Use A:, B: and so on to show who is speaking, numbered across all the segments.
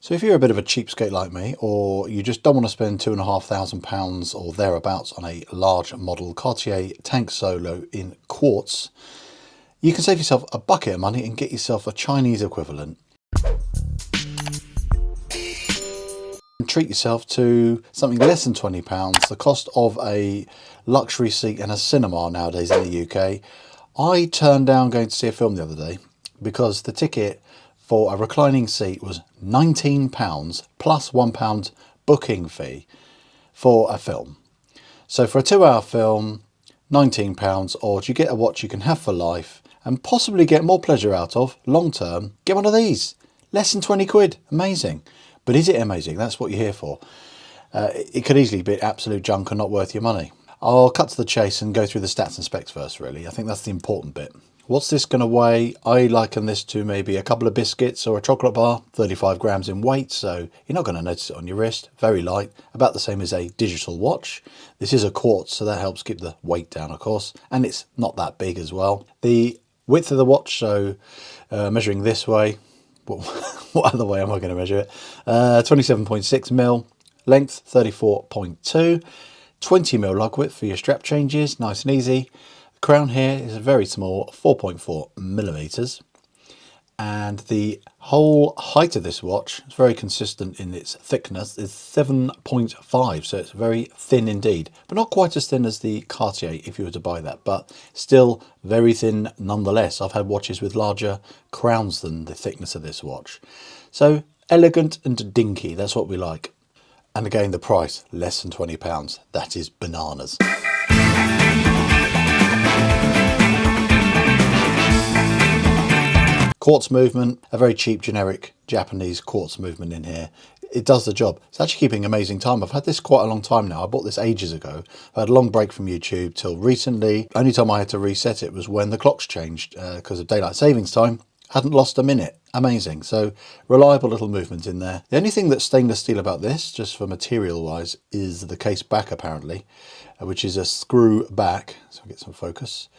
A: So if you're a bit of a cheapskate like me, or you just don't want to spend £2,500 or thereabouts on a large model Cartier Tank Solo in quartz, you can save yourself a bucket of money and get yourself a Chinese equivalent. And treat yourself to something less than £20, the cost of a luxury seat in a cinema nowadays in the UK. I turned down going to see a film the other day because the ticket for a reclining seat was £19 plus £1 booking fee for a film. So for a 2-hour film, £19, or do you get a watch you can have for life and possibly get more pleasure out of long term? Get one of these. Less than 20 quid. Amazing. But is it amazing? That's what you're here for. It could easily be absolute junk and not worth your money. I'll cut to the chase and go through the stats and specs first, really. I think that's the important bit. What's this going to weigh? I liken this to maybe a couple of biscuits or a chocolate bar, 35 grams in weight, so you're not going to notice it on your wrist. Very light, about the same as a digital watch. This is a quartz, so that helps keep the weight down, of course, and it's not that big as well. The width of the watch, so measuring this way, what other way am I going to measure it? 27.6 mil, length 34.2, 20 mil lug width for your strap changes, nice and easy. The crown here is a very small 4.4 millimeters, and the whole height of this watch is very consistent in its thickness. Is 7.5, so it's very thin indeed, but not quite as thin as the Cartier if you were to buy that, but still very thin nonetheless. I've had watches with larger crowns than the thickness of this watch. So elegant and dinky, that's what we like. And again, the price, less than £20. That is bananas. Quartz movement, a very cheap generic Japanese quartz movement in here. It does the job. It's actually keeping amazing time. I've had this quite a long time now. I bought this ages ago. I had a long break from YouTube till recently. Only time I had to reset it was when the clocks changed because of daylight savings time. Hadn't lost a minute. Amazing. So reliable little movement in there. The only thing that's stainless steel about this, just for material wise, is the case back apparently, which is a screw back. So I'll get some focus.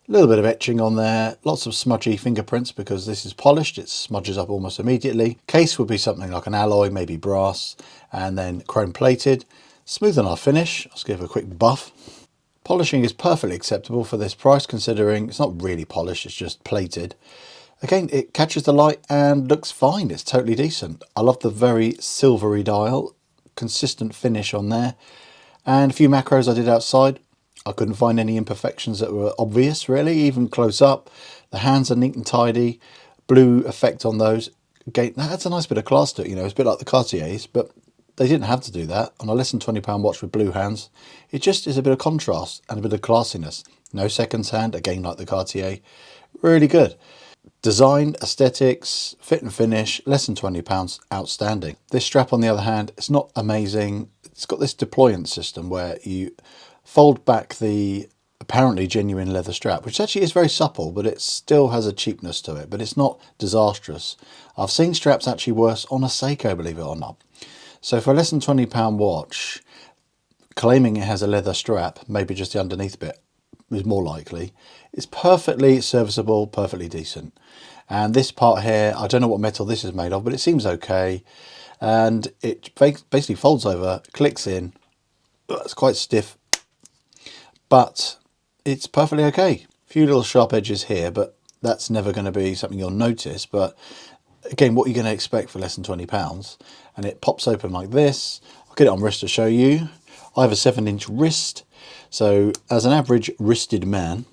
A: A little bit of etching on there, lots of smudgy fingerprints because this is polished, it smudges up almost immediately. Case would be something like an alloy, maybe brass, and then chrome plated. Smooth enough finish. Let's give it a quick buff. Polishing is perfectly acceptable for this price considering it's not really polished, it's just plated. Again, it catches the light and looks fine, it's totally decent. I love the very silvery dial, consistent finish on there, and a few macros I did outside. I couldn't find any imperfections that were obvious, really, even close up. The hands are neat and tidy. Blue effect on those. Again, that adds a nice bit of class to it, you know. It's a bit like the Cartiers, but they didn't have to do that. On a less than £20 watch with blue hands, it just is a bit of contrast and a bit of classiness. No seconds hand, again, like the Cartier. Really good. Design, aesthetics, fit and finish, less than £20, outstanding. This strap, on the other hand, it's not amazing. It's got this deployment system where you fold back the apparently genuine leather strap, which actually is very supple, but it still has a cheapness to it, but it's not disastrous. I've seen straps actually worse on a Seiko, believe it or not. So for a less than £20 watch, claiming it has a leather strap, maybe just the underneath bit is more likely, it's perfectly serviceable, perfectly decent. And this part here, I don't know what metal this is made of, but it seems okay. And it basically folds over, clicks in. It's quite stiff, but it's perfectly okay. A few little sharp edges here, but that's never going to be something you'll notice. But again, what you're going to expect for less than £20. And it pops open like this. I'll get it on wrist to show you. I have a 7-inch wrist, so as an average wristed man,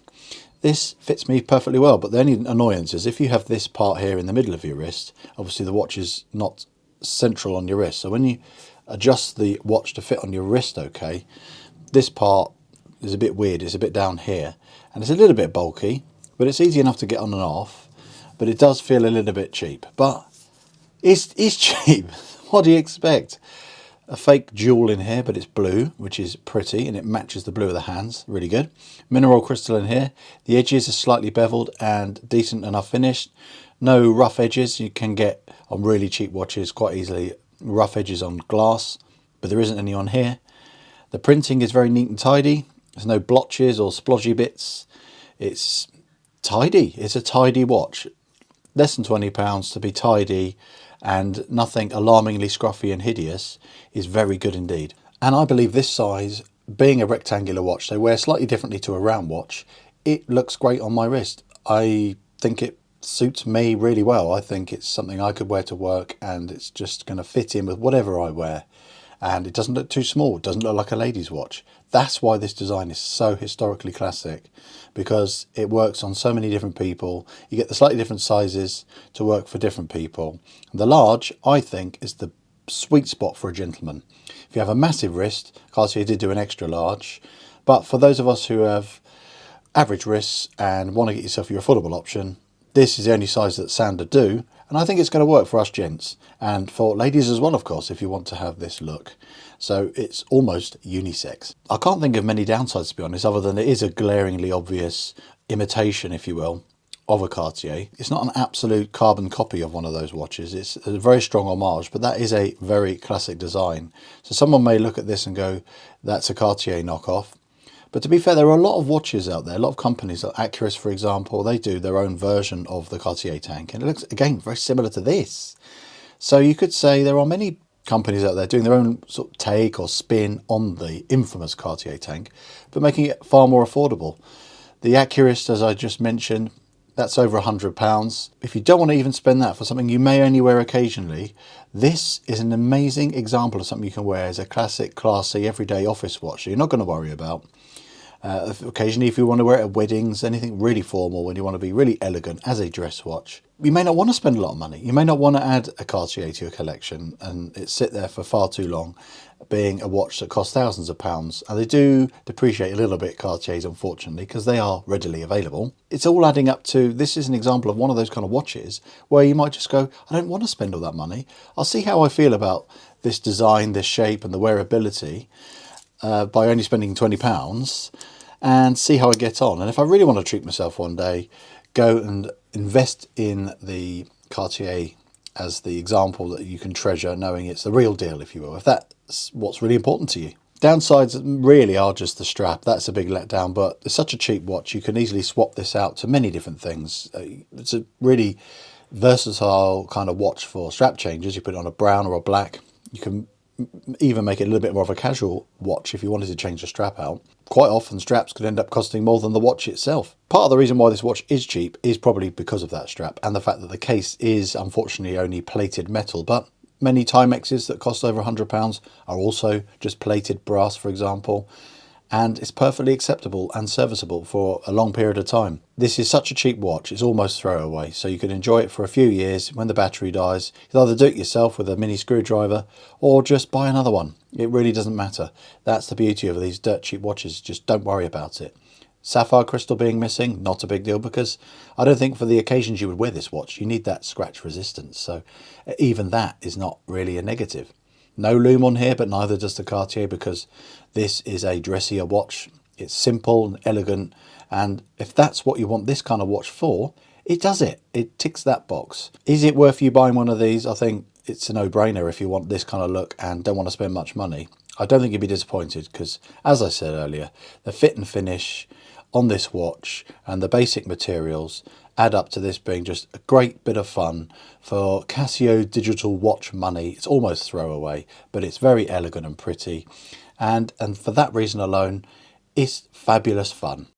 A: this fits me perfectly well. But the only annoyance is if you have this part here in the middle of your wrist, obviously the watch is not central on your wrist. So when you adjust the watch to fit on your wrist, okay, this part is a bit weird. It's a bit down here and it's a little bit bulky, but it's easy enough to get on and off. But it does feel a little bit cheap, but it's cheap. What do you expect? A fake jewel in here, but it's blue, which is pretty, and it matches the blue of the hands. Really good. Mineral crystal in here. The edges are slightly beveled and decent enough finished. No rough edges. You can get on really cheap watches quite easily rough edges on glass, but there isn't any on here. The printing is very neat and tidy. There's no blotches or splodgy bits. It's tidy. It's a tidy watch. Less than £20 to be tidy and nothing alarmingly scruffy and hideous is very good indeed. And I believe this size, being a rectangular watch, they wear slightly differently to a round watch, it looks great on my wrist. I think it suits me really well. I think it's something I could wear to work, and it's just going to fit in with whatever I wear. And it doesn't look too small. It doesn't look like a lady's watch. That's why this design is so historically classic, because it works on so many different people. You get the slightly different sizes to work for different people. And the large, I think, is the sweet spot for a gentleman. If you have a massive wrist, Cartier did do an extra large, but for those of us who have average wrists and want to get yourself your affordable option, this is the only size that Sanda do, and I think it's going to work for us gents, and for ladies as well, of course, if you want to have this look. So it's almost unisex. I can't think of many downsides, to be honest, other than it is a glaringly obvious imitation, if you will, of a Cartier. It's not an absolute carbon copy of one of those watches. It's a very strong homage, but that is a very classic design. So someone may look at this and go, that's a Cartier knockoff. But to be fair, there are a lot of watches out there, a lot of companies, like Accurus, for example, they do their own version of the Cartier tank. And it looks, again, very similar to this. So you could say there are many companies out there doing their own sort of take or spin on the infamous Cartier tank, but making it far more affordable. The Accurus, as I just mentioned, that's over £100. If you don't want to even spend that for something you may only wear occasionally, this is an amazing example of something you can wear as a classic, classy, everyday office watch you're not going to worry about. Occasionally, if you want to wear it at weddings, anything really formal, when you want to be really elegant as a dress watch, you may not want to spend a lot of money. You may not want to add a Cartier to your collection and it sit there for far too long, being a watch that costs thousands of pounds. And they do depreciate a little bit, Cartiers, unfortunately, because they are readily available. It's all adding up to, this is an example of one of those kind of watches where you might just go, I don't want to spend all that money. I'll see how I feel about this design, this shape and the wearability by only spending £20 and see how I get on. And if I really want to treat myself one day, go and invest in the Cartier as the example that you can treasure, knowing it's the real deal, if you will, if that's what's really important to you. Downsides really are just the strap. That's a big letdown, but it's such a cheap watch, you can easily swap this out to many different things. It's a really versatile kind of watch for strap changes. You put it on a brown or a black. You can even make it a little bit more of a casual watch if you wanted to change the strap out. Quite often straps could end up costing more than the watch itself. Part of the reason why this watch is cheap is probably because of that strap and the fact that the case is unfortunately only plated metal, but many Timexes that cost over £100 are also just plated brass, for example, and it's perfectly acceptable and serviceable for a long period of time. This is such a cheap watch, it's almost throwaway, so you can enjoy it for a few years. When the battery dies, you can either do it yourself with a mini screwdriver or just buy another one. It really doesn't matter. That's the beauty of these dirt cheap watches, just don't worry about it. Sapphire crystal being missing, not a big deal, because I don't think for the occasions you would wear this watch, you need that scratch resistance, so even that is not really a negative. No lume on here, but neither does the Cartier, because this is a dressier watch. It's simple and elegant, and if that's what you want this kind of watch for, it does it. It ticks that box. Is it worth you buying one of these? I think it's a no-brainer if you want this kind of look and don't want to spend much money. I don't think you'd be disappointed because, as I said earlier, the fit and finish on this watch and the basic materials add up to this being just a great bit of fun for Casio digital watch money. It's almost throwaway, but it's very elegant and pretty, and for that reason alone, it's fabulous fun.